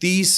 30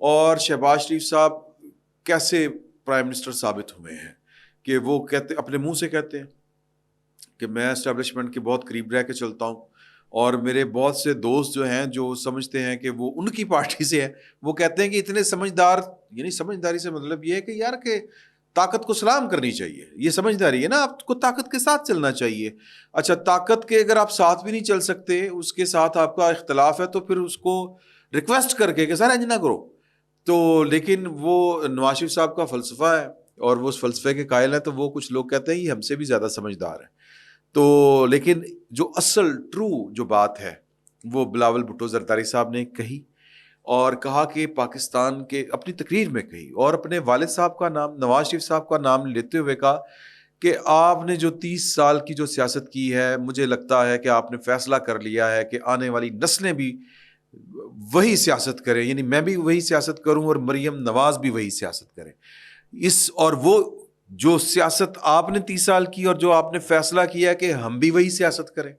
اور شہباز شریف صاحب کیسے پرائم منسٹر ثابت ہوئے ہیں کہ وہ کہتے اپنے منہ سے کہتے ہیں کہ میں اسٹیبلشمنٹ کے بہت قریب رہ کے چلتا ہوں، اور میرے بہت سے دوست جو ہیں جو سمجھتے ہیں کہ وہ ان کی پارٹی سے ہیں، وہ کہتے ہیں کہ اتنے سمجھدار، یعنی سمجھداری سے مطلب یہ ہے کہ یار کہ طاقت کو سلام کرنی چاہیے، یہ سمجھداری ہے نا، آپ کو طاقت کے ساتھ چلنا چاہیے۔ اچھا، طاقت کے اگر آپ ساتھ بھی نہیں چل سکتے، اس کے ساتھ آپ کا اختلاف ہے، تو پھر اس کو ریکویسٹ کر کے کہ سر انج نہ کرو۔ تو لیکن وہ نواز شریف صاحب کا فلسفہ ہے اور وہ اس فلسفے کے قائل ہیں، تو وہ کچھ لوگ کہتے ہیں یہ ہم سے بھی زیادہ سمجھدار ہیں۔ تو لیکن جو اصل ٹرو جو بات ہے وہ بلاول بھٹو زرداری صاحب نے کہی، اور کہا کہ پاکستان کے اپنی تقریر میں کہی، اور اپنے والد صاحب کا نام، نواز شریف صاحب کا نام لیتے ہوئے کہا کہ آپ نے جو 30 سال کی جو سیاست کی ہے، مجھے لگتا ہے کہ آپ نے فیصلہ کر لیا ہے کہ آنے والی نسلیں بھی وہی سیاست کریں، یعنی میں بھی وہی سیاست کروں اور مریم نواز بھی وہی سیاست کریں۔ اور وہ جو سیاست آپ نے 30 سال کی اور جو آپ نے فیصلہ کیا کہ ہم بھی وہی سیاست کریں،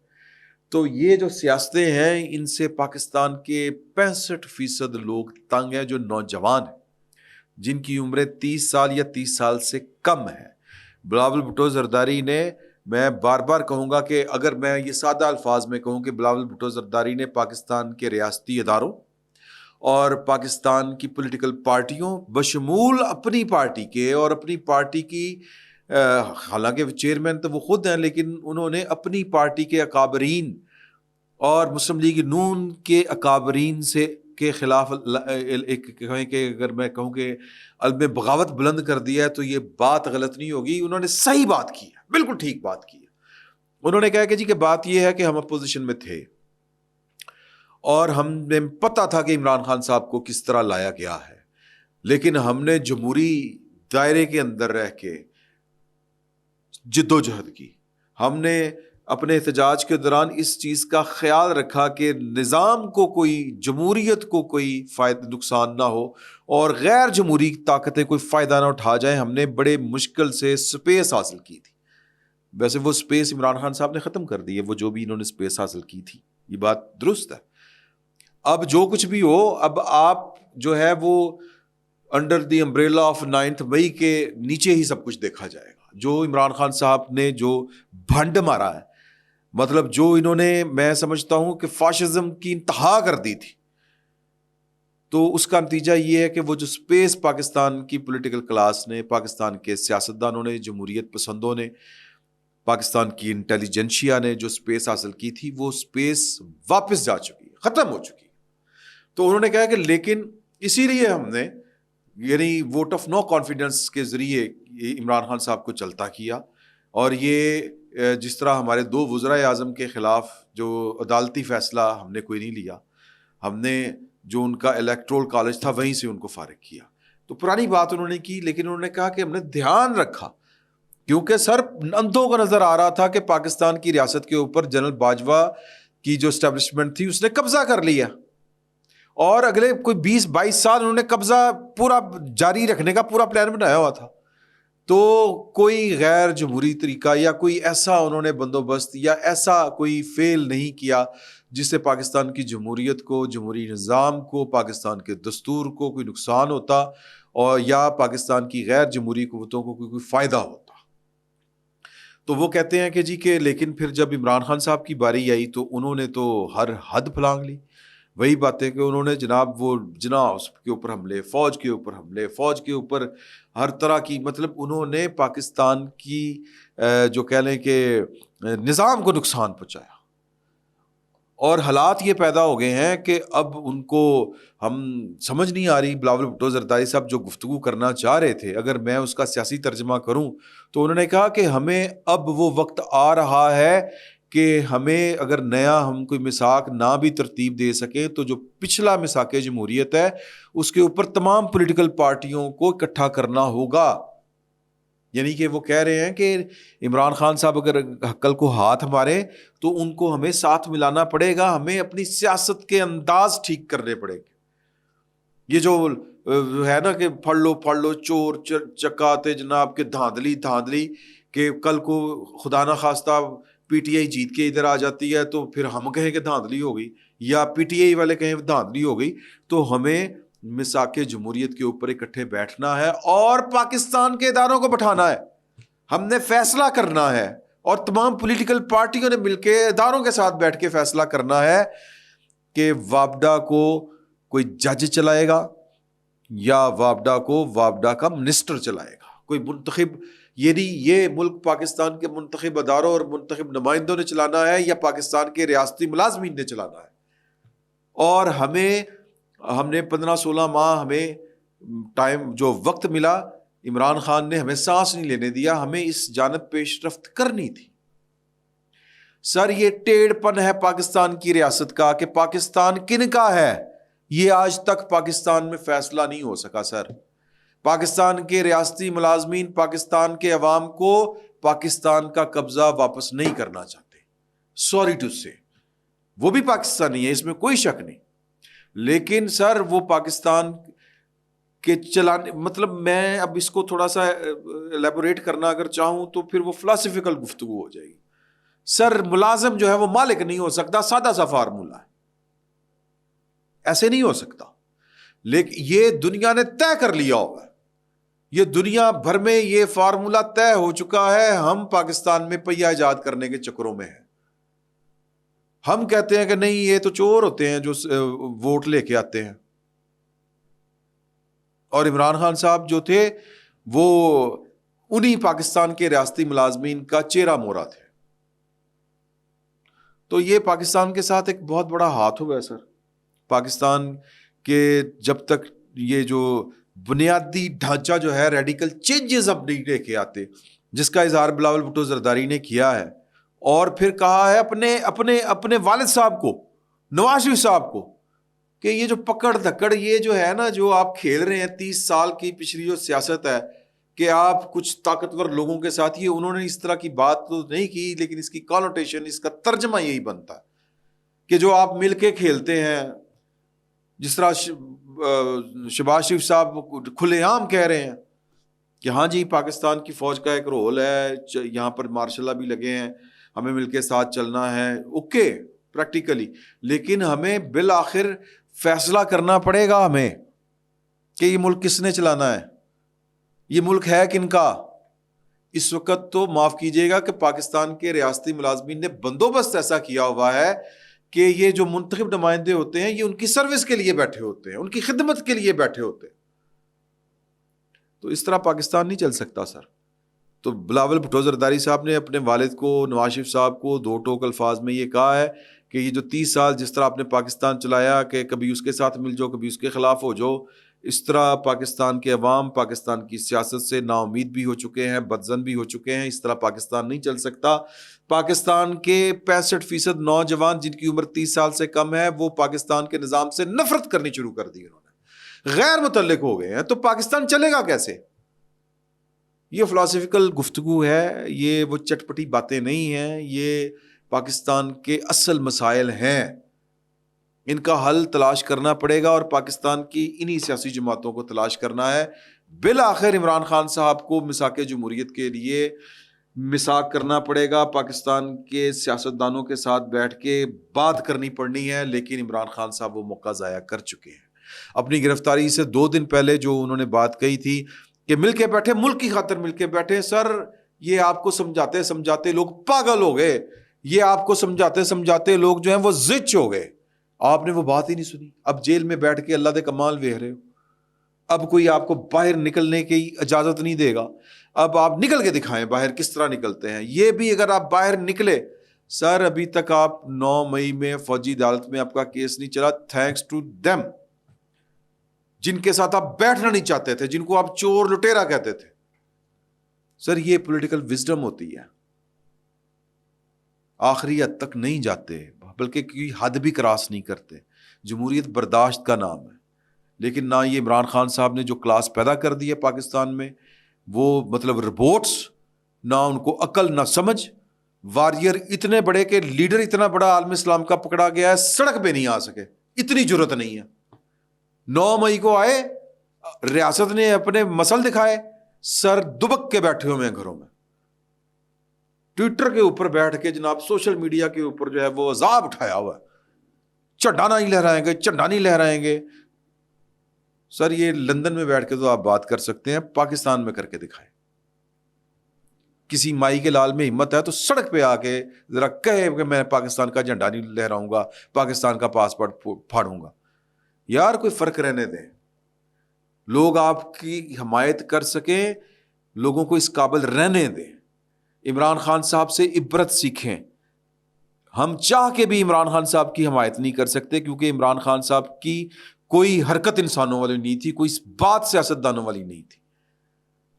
تو یہ جو سیاستیں ہیں ان سے پاکستان کے 65% لوگ تنگ ہیں، جو نوجوان ہیں، جن کی عمریں 30 سال یا 30 سال سے کم ہے۔ بلاول بھٹو زرداری نے، میں بار بار کہوں گا کہ اگر میں یہ سادہ الفاظ میں کہوں کہ بلاول بھٹو زرداری نے پاکستان کے ریاستی اداروں اور پاکستان کی پولیٹیکل پارٹیوں بشمول اپنی پارٹی کے اور اپنی پارٹی کی، حالانکہ چیئرمین تو وہ خود ہیں، لیکن انہوں نے اپنی پارٹی کے اکابرین اور مسلم لیگ نون کے اکابرین سے کے خلاف ایک کہیں کہ اگر میں کہوں کہ علم بغاوت بلند کر دیا ہے تو یہ بات غلط نہیں ہوگی۔ انہوں نے صحیح بات کی ہے، بالکل ٹھیک بات کی ہے۔ انہوں نے کہا کہ جی کہ بات یہ ہے کہ ہم اپوزیشن میں تھے اور ہمیں پتہ تھا کہ عمران خان صاحب کو کس طرح لایا گیا ہے، لیکن ہم نے جمہوری دائرے کے اندر رہ کے جد و جہد کی، ہم نے اپنے احتجاج کے دوران اس چیز کا خیال رکھا کہ نظام کو کوئی، جمہوریت کو کوئی نقصان نہ ہو اور غیر جمہوری طاقتیں کوئی فائدہ نہ اٹھا جائیں۔ ہم نے بڑے مشکل سے سپیس حاصل کی تھی، ویسے وہ سپیس عمران خان صاحب نے ختم کر دی ہے، وہ جو بھی انہوں نے سپیس حاصل کی تھی، یہ بات درست ہے۔ اب جو کچھ بھی ہو، اب آپ جو ہے وہ انڈر دی امبریلا آف 9 مئی کے نیچے ہی سب کچھ دیکھا جائے گا۔ جو عمران خان صاحب نے جو بھنڈ مارا ہے، مطلب جو انہوں نے، میں سمجھتا ہوں کہ فاشزم کی انتہا کر دی تھی، تو اس کا نتیجہ یہ ہے کہ وہ جو سپیس پاکستان کی پولیٹیکل کلاس نے، پاکستان کے سیاستدانوں نے، جمہوریت پسندوں نے، پاکستان کی انٹیلیجنشیا نے جو سپیس حاصل کی تھی، وہ سپیس واپس جا چکی ہے، ختم ہو چکی ہے۔ تو انہوں نے کہا کہ لیکن اسی لیے ہم نے، یعنی ووٹ آف نو کانفیڈنس کے ذریعے عمران خان صاحب کو چلتا کیا، اور یہ جس طرح ہمارے 2 وزرائے اعظم کے خلاف جو عدالتی فیصلہ ہم نے کوئی نہیں لیا، ہم نے جو ان کا الیکٹرول کالج تھا وہیں سے ان کو فارغ کیا، تو پرانی بات انہوں نے کی، لیکن انہوں نے کہا کہ ہم نے دھیان رکھا، کیونکہ سر اندھوں کو نظر آ رہا تھا کہ پاکستان کی ریاست کے اوپر جنرل باجوہ کی جو اسٹیبلشمنٹ تھی اس نے قبضہ کر لیا، اور اگلے کوئی 20-22 سال انہوں نے قبضہ پورا جاری رکھنے کا پورا پلان بنایا ہوا تھا۔ تو کوئی غیر جمہوری طریقہ یا کوئی ایسا انہوں نے بندوبست یا ایسا کوئی فیل نہیں کیا جس سے پاکستان کی جمہوریت کو، جمہوری نظام کو، پاکستان کے دستور کو کوئی نقصان ہوتا، اور یا پاکستان کی غیر جمہوری قوتوں کو کوئی فائدہ ہوتا۔ تو وہ کہتے ہیں کہ جی کہ لیکن پھر جب عمران خان صاحب کی باری آئی تو انہوں نے تو ہر حد پھلانگ لی۔ وہی باتیں کہ انہوں نے جناب وہ اس کے اوپر حملے، فوج کے اوپر حملے، فوج کے اوپر ہر طرح کی، مطلب انہوں نے پاکستان کی جو کہہ لیں کہ نظام کو نقصان پہنچایا، اور حالات یہ پیدا ہو گئے ہیں کہ اب ان کو ہم سمجھ نہیں آ رہی۔ بلاول بھٹو زرداری صاحب جو گفتگو کرنا چاہ رہے تھے، اگر میں اس کا سیاسی ترجمہ کروں تو انہوں نے کہا کہ ہمیں اب وہ وقت آ رہا ہے کہ ہمیں اگر نیا ہم کوئی میثاق نہ بھی ترتیب دے سکیں تو جو پچھلا میثاق جمہوریت ہے اس کے اوپر تمام پولیٹیکل پارٹیوں کو اکٹھا کرنا ہوگا۔ یعنی کہ وہ کہہ رہے ہیں کہ عمران خان صاحب اگر کل کو ہاتھ مارے تو ان کو ہمیں ساتھ ملانا پڑے گا، ہمیں اپنی سیاست کے انداز ٹھیک کرنے پڑے گے۔ یہ جو ہے نا کہ پھڑ لو چور چکاتے جناب کے دھاندلی کہ کل کو خدا نہ خواستہ پی ٹی آئی جیت کے ادھر آ جاتی ہے تو پھر ہم کہیں کہ دھاندلی ہو گئی، یا پی ٹی آئی والے کہیں دھاندلی ہو گئی، تو ہمیں میثاق جمہوریت کے اوپر اکٹھے بیٹھنا ہے اور پاکستان کے اداروں کو بٹھانا ہے. ہم نے فیصلہ کرنا ہے اور تمام پولیٹیکل پارٹیوں نے مل کے اداروں کے ساتھ بیٹھ کے فیصلہ کرنا ہے کہ وابڈا کو کوئی جج چلائے گا یا وابڈا کو وابڈا کا منسٹر چلائے گا, کوئی منتخب. یہ ملک پاکستان کے منتخب اداروں اور منتخب نمائندوں نے چلانا ہے یا پاکستان کے ریاستی ملازمین نے چلانا ہے. اور ہم نے 15-16 ماہ ہمیں ٹائم جو وقت ملا, عمران خان نے ہمیں سانس نہیں لینے دیا, ہمیں اس جانب پیش رفت کرنی تھی. سر یہ ٹیڑھ پن ہے پاکستان کی ریاست کا کہ پاکستان کن کا ہے, یہ آج تک پاکستان میں فیصلہ نہیں ہو سکا. سر پاکستان کے ریاستی ملازمین پاکستان کے عوام کو پاکستان کا قبضہ واپس نہیں کرنا چاہتے. سوری ٹو سے وہ بھی پاکستانی ہے, اس میں کوئی شک نہیں, لیکن سر وہ پاکستان کے چلانے, مطلب میں اب اس کو تھوڑا سا ایلیبوریٹ کرنا اگر چاہوں تو پھر وہ فلسفیکل گفتگو ہو جائے گی. سر ملازم جو ہے وہ مالک نہیں ہو سکتا, سادہ سا فارمولا ہے, ایسے نہیں ہو سکتا. لیکن یہ دنیا نے طے کر لیا ہوگا, یہ دنیا بھر میں یہ فارمولا طے ہو چکا ہے. ہم پاکستان میں پہیہ ایجاد کرنے کے چکروں میں ہیں. ہم کہتے ہیں کہ نہیں یہ تو چور ہوتے ہیں جو ووٹ لے کے آتے ہیں, اور عمران خان صاحب جو تھے وہ انہی پاکستان کے ریاستی ملازمین کا چہرہ مورا تھے. تو یہ پاکستان کے ساتھ ایک بہت بڑا ہاتھ ہوا ہے سر. پاکستان کے جب تک یہ جو بنیادی ڈھانچہ جو ہے ریڈیکل چینجز اب نہیں لے کے آتے, جس کا اظہار بلاول بھٹو زرداری نے کیا ہے, اور پھر کہا ہے اپنے والد صاحب کو, نواز شریف صاحب کو, کہ یہ جو پکڑ دھکڑ یہ جو ہے نا جو آپ کھیل رہے ہیں 30 سال کی پچھلی جو سیاست ہے کہ آپ کچھ طاقتور لوگوں کے ساتھ, یہ انہوں نے اس طرح کی بات تو نہیں کی, لیکن اس کی کانوٹیشن, اس کا ترجمہ یہی بنتا ہے کہ جو آپ مل کے کھیلتے ہیں. جس طرح شہباز شریف صاحب کھلے عام کہہ رہے ہیں کہ ہاں جی پاکستان کی فوج کا ایک رول ہے, یہاں پر مارشل لا بھی لگے ہیں, ہمیں مل کے ساتھ چلنا ہے, اوکے پریکٹیکلی, لیکن ہمیں بالآخر فیصلہ کرنا پڑے گا ہمیں کہ یہ ملک کس نے چلانا ہے, یہ ملک ہے کن کا. اس وقت تو معاف کیجیے گا کہ پاکستان کے ریاستی ملازمین نے بندوبست ایسا کیا ہوا ہے کہ یہ جو منتخب نمائندے ہوتے ہیں یہ ان کی سروس کے لیے بیٹھے ہوتے ہیں, ان کی خدمت کے لیے بیٹھے ہوتے ہیں. تو اس طرح پاکستان نہیں چل سکتا سر. تو بلاول بھٹو زرداری صاحب نے اپنے والد کو, نواز شریف صاحب کو 2 ٹوک الفاظ میں یہ کہا ہے کہ یہ جو 30 سال جس طرح آپ نے پاکستان چلایا کہ کبھی اس کے ساتھ مل جاؤ کبھی اس کے خلاف ہو جاؤ, اس طرح پاکستان کے عوام پاکستان کی سیاست سے نا امید بھی ہو چکے ہیں, بدظن بھی ہو چکے ہیں. اس طرح پاکستان نہیں چل سکتا. پاکستان کے 65% نوجوان جن کی عمر 30 سال سے کم ہے وہ پاکستان کے نظام سے نفرت کرنی شروع کر دی, انہوں نے غیر متعلق ہو گئے ہیں. تو پاکستان چلے گا کیسے؟ یہ فلسفیکل گفتگو ہے, یہ وہ چٹپٹی باتیں نہیں ہیں, یہ پاکستان کے اصل مسائل ہیں. ان کا حل تلاش کرنا پڑے گا اور پاکستان کی انہی سیاسی جماعتوں کو تلاش کرنا ہے. بالآخر عمران خان صاحب کو میثاق جمہوریت کے لیے میثاق کرنا پڑے گا, پاکستان کے سیاستدانوں کے ساتھ بیٹھ کے بات کرنی پڑنی ہے. لیکن عمران خان صاحب وہ موقع ضائع کر چکے ہیں. اپنی گرفتاری سے 2 دن پہلے جو انہوں نے بات کہی تھی کہ مل کے بیٹھے, ملک کی خاطر مل کے بیٹھے, سر یہ آپ کو سمجھاتے سمجھاتے لوگ پاگل ہو گئے, یہ آپ کو سمجھاتے سمجھاتے لوگ جو ہیں وہ زچ ہو گئے. آپ نے وہ بات ہی نہیں سنی. اب جیل میں بیٹھ کے اللہ دے کمال ویکھ رہے ہو, اب کوئی آپ کو باہر نکلنے کی اجازت نہیں دے گا. اب آپ نکل کے دکھائیں باہر کس طرح نکلتے ہیں. یہ بھی اگر آپ باہر نکلے, سر ابھی تک آپ 9 مئی میں فوجی عدالت میں آپ کا کیس نہیں چلا, تھینکس ٹو دیم, جن کے ساتھ آپ بیٹھنا نہیں چاہتے تھے, جن کو آپ چور لٹیرا کہتے تھے. سر یہ پولیٹیکل وزڈم ہوتی ہے. آخری حد تک نہیں جاتے بلکہ کوئی حد بھی کراس نہیں کرتے. جمہوریت برداشت کا نام ہے, لیکن نہ یہ عمران خان صاحب نے جو کلاس پیدا کر دی ہے پاکستان میں, وہ مطلب رپورٹس, نہ ان کو عقل نہ سمجھ. واریر اتنے بڑے کہ لیڈر اتنا بڑا عالم اسلام کا پکڑا گیا ہے, سڑک پہ نہیں آ سکے, اتنی جرت نہیں ہے. 9 مئی کو آئے, ریاست نے اپنے مسل دکھائے, سر دبک کے بیٹھے ہوئے ہیں گھروں میں, ٹویٹر کے اوپر بیٹھ کے جناب سوشل میڈیا کے اوپر جو ہے وہ عذاب اٹھایا ہوا ہے. جھنڈا نہیں لہرائیں گے, جھنڈا نہیں لہرائیں گے. سر یہ لندن میں بیٹھ کے تو آپ بات کر سکتے ہیں, پاکستان میں کر کے دکھائیں. کسی مائی کے لال میں ہمت ہے تو سڑک پہ آ کے ذرا کہے کہ میں پاکستان کا جھنڈا نہیں لہراؤں گا, پاکستان کا پاسپورٹ پھاڑوں گا. یار کوئی فرق رہنے دیں, لوگ آپ کی حمایت کر سکیں, لوگوں کو اس قابل رہنے دیں. عمران خان صاحب سے عبرت سیکھیں. ہم چاہ کے بھی عمران خان صاحب کی حمایت نہیں کر سکتے, کیونکہ عمران خان صاحب کی کوئی حرکت انسانوں والی نہیں تھی, کوئی بات سیاستدانوں والی نہیں تھی,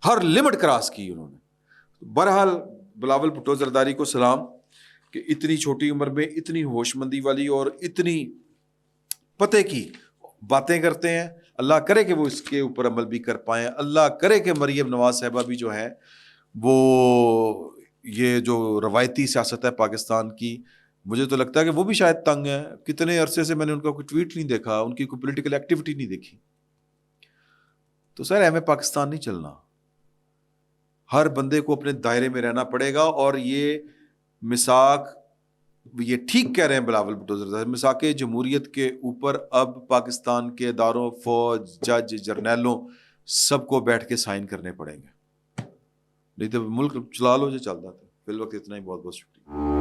ہر لمٹ کراس کی انہوں نے. بہرحال بلاول بھٹو زرداری کو سلام کہ اتنی چھوٹی عمر میں اتنی ہوش مندی والی اور اتنی پتے کی باتیں کرتے ہیں. اللہ کرے کہ وہ اس کے اوپر عمل بھی کر پائیں. اللہ کرے کہ مریم نواز صاحبہ بھی جو ہے وہ یہ جو روایتی سیاست ہے پاکستان کی, مجھے تو لگتا ہے کہ وہ بھی شاید تنگ ہے. کتنے عرصے سے میں نے ان کا کوئی ٹویٹ نہیں دیکھا, ان کی کوئی پولیٹیکل ایکٹیویٹی نہیں دیکھی. تو سر ہمیں پاکستان نہیں چلنا, ہر بندے کو اپنے دائرے میں رہنا پڑے گا. اور یہ مساق, یہ ٹھیک کہہ رہے ہیں بلاول بھٹو زرداری, مساق جمہوریت کے اوپر اب پاکستان کے اداروں, فوج, جج, جرنیلوں سب کو بیٹھ کے سائن کرنے پڑیں گے, نہیں تو ملک چلا لو جو چلتا تھا. فی الوقت اتنا ہی, بہت بہت شکریہ.